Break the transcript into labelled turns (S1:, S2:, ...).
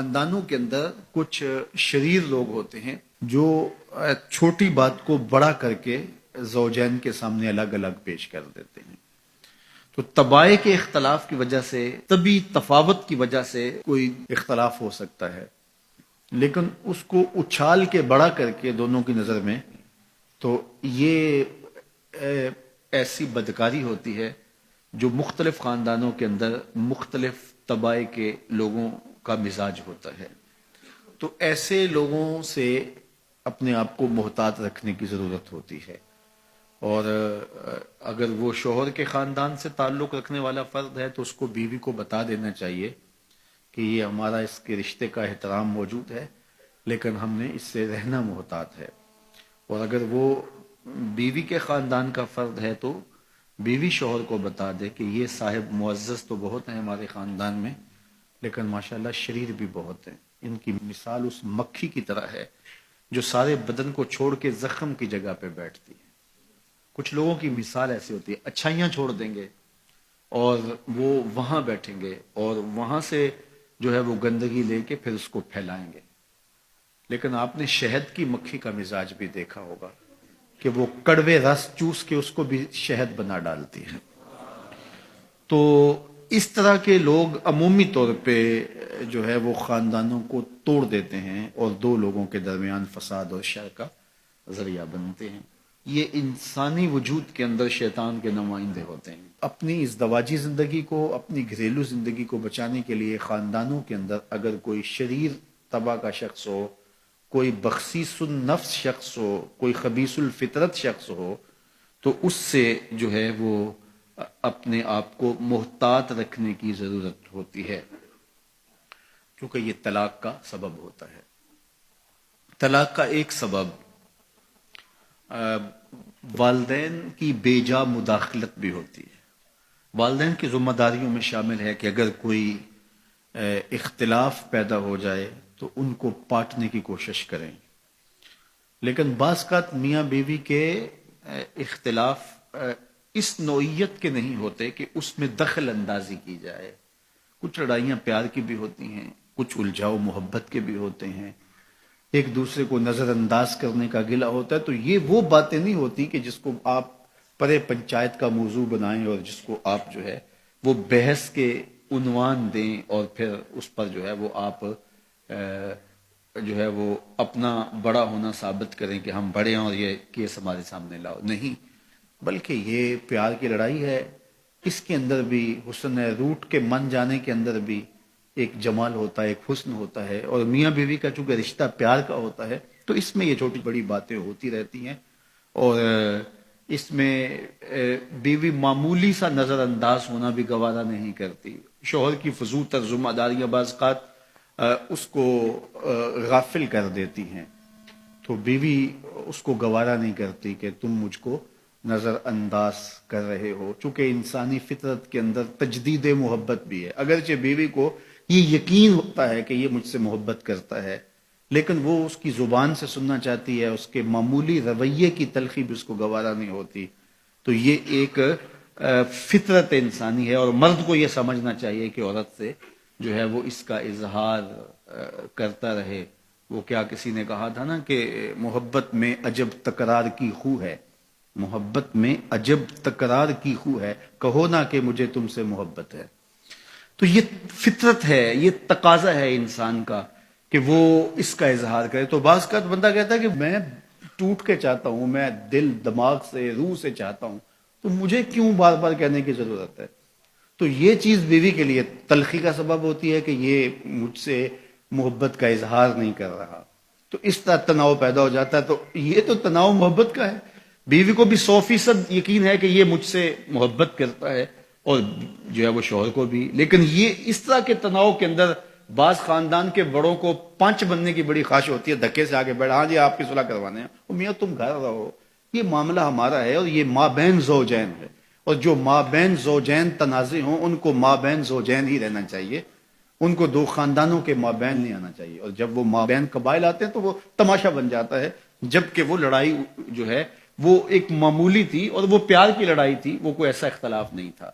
S1: خاندانوں کے اندر کچھ شریر لوگ ہوتے ہیں جو چھوٹی بات کو بڑا کر کے زوجین کے سامنے الگ الگ پیش کر دیتے ہیں. تو طبائع کے اختلاف کی وجہ سے، طبی تفاوت کی وجہ سے کوئی اختلاف ہو سکتا ہے، لیکن اس کو اچھال کے بڑا کر کے دونوں کی نظر میں، تو یہ ایسی بدکاری ہوتی ہے جو مختلف خاندانوں کے اندر مختلف طبائع کے لوگوں کا مزاج ہوتا ہے. تو ایسے لوگوں سے اپنے آپ کو محتاط رکھنے کی ضرورت ہوتی ہے. اور اگر وہ شوہر کے خاندان سے تعلق رکھنے والا فرد ہے تو اس کو بیوی کو بتا دینا چاہیے کہ یہ ہمارا اس کے رشتے کا احترام موجود ہے، لیکن ہم نے اس سے رہنا محتاط ہے. اور اگر وہ بیوی کے خاندان کا فرد ہے تو بیوی شوہر کو بتا دے کہ یہ صاحب معزز تو بہت ہیں ہمارے خاندان میں، لیکن ماشاءاللہ شریر بھی بہت ہیں. ان کی مثال اس مکھی کی طرح ہے جو سارے بدن کو چھوڑ کے زخم کی جگہ پہ بیٹھتی ہے. کچھ لوگوں کی مثال ایسی ہوتی ہے، اچھائیاں چھوڑ دیں گے اور وہ وہاں بیٹھیں گے اور وہاں سے جو ہے وہ گندگی لے کے پھر اس کو پھیلائیں گے. لیکن آپ نے شہد کی مکھی کا مزاج بھی دیکھا ہوگا کہ وہ کڑوے رس چوس کے اس کو بھی شہد بنا ڈالتی ہے. تو اس طرح کے لوگ عمومی طور پہ جو ہے وہ خاندانوں کو توڑ دیتے ہیں اور دو لوگوں کے درمیان فساد اور شر کا ذریعہ بنتے ہیں. یہ انسانی وجود کے اندر شیطان کے نمائندے ہوتے ہیں. اپنی اس ازدواجی زندگی کو، اپنی گھریلو زندگی کو بچانے کے لیے خاندانوں کے اندر اگر کوئی شریر طبع کا شخص ہو، کوئی بخسیس النفس شخص ہو، کوئی خبیث الفطرت شخص ہو، تو اس سے جو ہے وہ اپنے آپ کو محتاط رکھنے کی ضرورت ہوتی ہے، کیونکہ یہ طلاق کا سبب ہوتا ہے. طلاق کا ایک سبب والدین کی بے جا مداخلت بھی ہوتی ہے. والدین کی ذمہ داریوں میں شامل ہے کہ اگر کوئی اختلاف پیدا ہو جائے تو ان کو پاٹنے کی کوشش کریں. لیکن بعض اوقات میاں بیوی کے اختلاف اس نوعیت کے نہیں ہوتے کہ اس میں دخل اندازی کی جائے. کچھ لڑائیاں پیار کی بھی ہوتی ہیں، کچھ الجھاؤ محبت کے بھی ہوتے ہیں، ایک دوسرے کو نظر انداز کرنے کا گلہ ہوتا ہے. تو یہ وہ باتیں نہیں ہوتی کہ جس کو آپ پرے پنچایت کا موضوع بنائیں اور جس کو آپ جو ہے وہ بحث کے عنوان دیں اور پھر اس پر جو ہے وہ آپ جو ہے وہ اپنا بڑا ہونا ثابت کریں کہ ہم بڑے ہیں اور یہ کیس ہمارے سامنے لاؤ. نہیں، بلکہ یہ پیار کی لڑائی ہے. اس کے اندر بھی حسن ہے، روٹ کے من جانے کے اندر بھی ایک جمال ہوتا ہے، ایک حسن ہوتا ہے. اور میاں بیوی کا چونکہ رشتہ پیار کا ہوتا ہے تو اس میں یہ چھوٹی بڑی باتیں ہوتی رہتی ہیں. اور اس میں بیوی معمولی سا نظر انداز ہونا بھی گوارا نہیں کرتی. شوہر کی فضول تر ذمہ داریاں بعض اوقات اس کو غافل کر دیتی ہیں، تو بیوی اس کو گوارا نہیں کرتی کہ تم مجھ کو نظر انداز کر رہے ہو. چونکہ انسانی فطرت کے اندر تجدید محبت بھی ہے. اگرچہ بیوی کو یہ یقین ہوتا ہے کہ یہ مجھ سے محبت کرتا ہے، لیکن وہ اس کی زبان سے سننا چاہتی ہے، اس کے معمولی رویے کی تلخی بھی اس کو گوارا نہیں ہوتی. تو یہ ایک فطرت انسانی ہے اور مرد کو یہ سمجھنا چاہیے کہ عورت سے جو ہے وہ اس کا اظہار کرتا رہے. وہ کیا کسی نے کہا تھا نا کہ محبت میں عجب تکرار کی خو ہے، محبت میں عجب تکرار کی خو ہے، کہو نہ کہ مجھے تم سے محبت ہے. تو یہ فطرت ہے، یہ تقاضا ہے انسان کا کہ وہ اس کا اظہار کرے. تو بعض کا بندہ کہتا ہے کہ میں ٹوٹ کے چاہتا ہوں، میں دل دماغ سے روح سے چاہتا ہوں، تو مجھے کیوں بار بار کہنے کی ضرورت ہے؟ تو یہ چیز بیوی کے لیے تلخی کا سبب ہوتی ہے کہ یہ مجھ سے محبت کا اظہار نہیں کر رہا. تو اس طرح تناؤ پیدا ہو جاتا ہے. تو یہ تو تناؤ محبت کا ہے. بیوی کو بھی 100% یقین ہے کہ یہ مجھ سے محبت کرتا ہے اور جو ہے وہ شوہر کو بھی. لیکن یہ اس طرح کے تناؤ کے اندر بعض خاندان کے بڑوں کو پنچ بننے کی بڑی خواہش ہوتی ہے، دھکے سے آگے بڑھا، ہاں جی آپ کی صلح کروانے ہیں، میاں تم گھر رہو، یہ معاملہ ہمارا ہے اور یہ مابین زوجین ہے. اور جو مابین زوجین تنازع ہوں ان کو مابین زوجین ہی رہنا چاہیے، ان کو دو خاندانوں کے مابین نہیں آنا چاہیے. اور جب وہ مابین قبائل آتے ہیں تو وہ تماشا بن جاتا ہے، جبکہ وہ لڑائی جو ہے وہ ایک معمولی تھی اور وہ پیار کی لڑائی تھی، وہ کوئی ایسا اختلاف نہیں تھا.